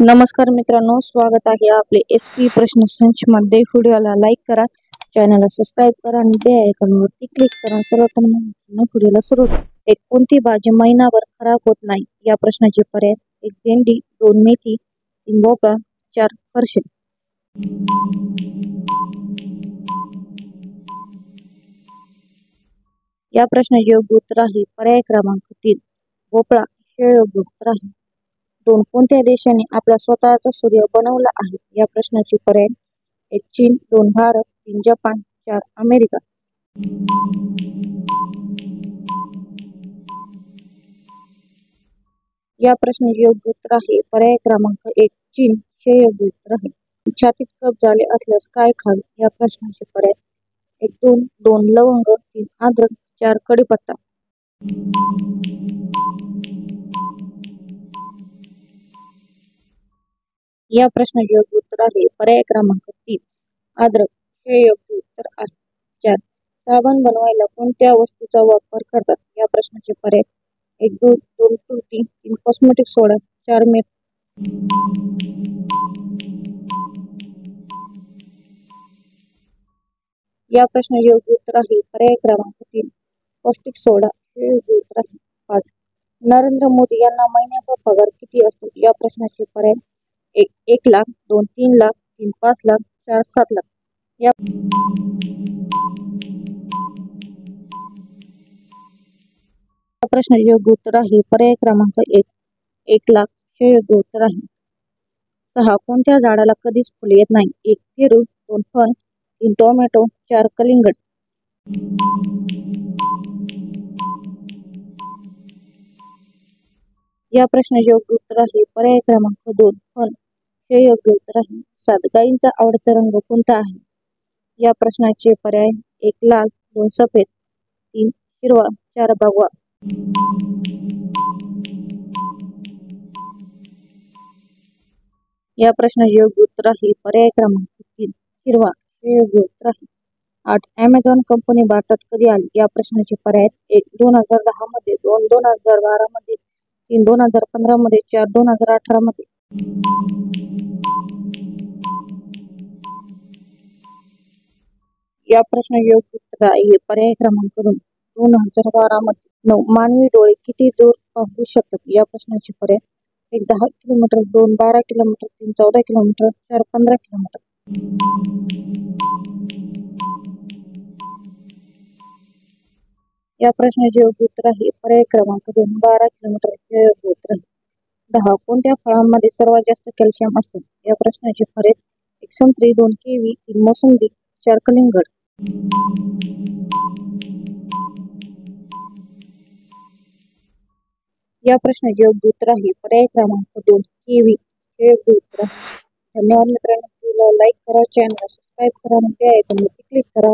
नमस्कार मित्रांनो, स्वागत आहे आपले SP प्रश्न संच मध्ये। व्हिडिओला लाईक करा, चॅनलला सबस्क्राईब करा आणि बेल आयकॉनवरती क्लिक करा। चला तर मग व्हिडिओला सुरू करू। एक कोणती भाजी महिनाभर खराब होत नाही? या प्रश्नाचे पर्याय: 1 भेंडी, 2 मेथी, 3 भोपळा, 4 फरशी। या प्रश्नाचे योग्य उत्तर आहे पर्याय क्रमांक 3 भोपळा हे योग्य उत्तर आहे। 2 कोणत्या देशाने आपला स्वतःचा सूर्य बनवला आहे? या प्रश्नाचे पर्याय: 1 चीन, 2 भारत, 3 जपान, 4 अमेरिका। या प्रश्नाचे योग्य उत्तर आहे पर्याय क्रमांक 1 चीन हे योग्य उत्तर आहे। छातीत कफ झाले असल्यास काय खावे? या प्रश्नाचे पर्याय: 1 दूध, 2 लवंग, 3 अद्रक, 4 कढीपत्ता। या प्रश्नाचे योग्य उत्तर आहे पर्याय क्रमांक 3 अद्रक हे योग्य उत्तर आहे। 4 साबण बनवायला कोणत्या वस्तूचा वापर करतात? या प्रश्नाचे पर्याय: 1 दूध, 2 तुरटी, 3 कॉस्मेटिक सोडा, 4 मीठ। या प्रश्नाचे योग्य उत्तर आहे पर्याय क्रमांक 3 पौष्टिक सोडा हे योग्य उत्तर आहे। 5 नरेंद्र मोदी यांना महिन्याचा पगार किती असतो? या प्रश्नाचे पर्याय: 1 लाख, 2 3 लाख, 3 5 लाख, 4 7 लाख। या प्रश्नाचे योग्य उत्तर आहे पर्याय क्रमांक 1 लाख हे योग्य उत्तर आहे। 6 कोणत्या झाडाला कधीच फुले येत नाही? 1 पेरू, 2 फण, 3 टोमॅटो, 4 कलिंगड। या प्रश्नाचे योग्य उत्तर आहे पर्याय क्रमांक 2 फण हे योग्य उत्तर आहे। 7 गायींचा आवडता रंग कोणता आहे? या प्रश्नाचे पर्याय: 1 लाल, 2 सफेद, 3 हिरवा, 4 भगवा। या प्रश्नाचे योग्य उत्तर आहे पर्याय क्रमांक 3 हिरवा हे योग्य उत्तर आहे। 8 अमेझॉन कंपनी भारतात कधी आली? या प्रश्नाचे पर्याय: 1 2010 मध्ये, 2 2012 मध्ये, 3 2015 मध्ये, 4 2018 मध्ये। या प्रश्नाचे योग्य उत्तर आहे पर्याय क्रमांक 2 2012 मध्ये। 9 मानवी डोळे किती दूर पाहू शकतात? या प्रश्नाचे पर्याय: 1 10 किलोमीटर, 2 12 किलोमीटर, 3 14 किलोमीटर, 4 15 किलोमीटर। या प्रश्नाचे योग्य उत्तर आहे पर्याय क्रमांक 2 12 किलोमीटर हे योग्य उत्तर आहे। 10 कोणत्या फळांमध्ये सर्वात जास्त कॅल्शियम असते? या प्रश्नाचे पर्याय: 1 संत्री, 2 किवी, 3 मोसंबी, 4 कलिंगड। या प्रश्नाचे योग्य उत्तर आहे पर्याय क्रमांक 2 किवी हे योग्य उत्तर आहे। धन्यवाद मित्रांनो, लाईक करा, चॅनलला सबस्क्राईब करा आणि बेल आयकॉनवरती क्लिक करा।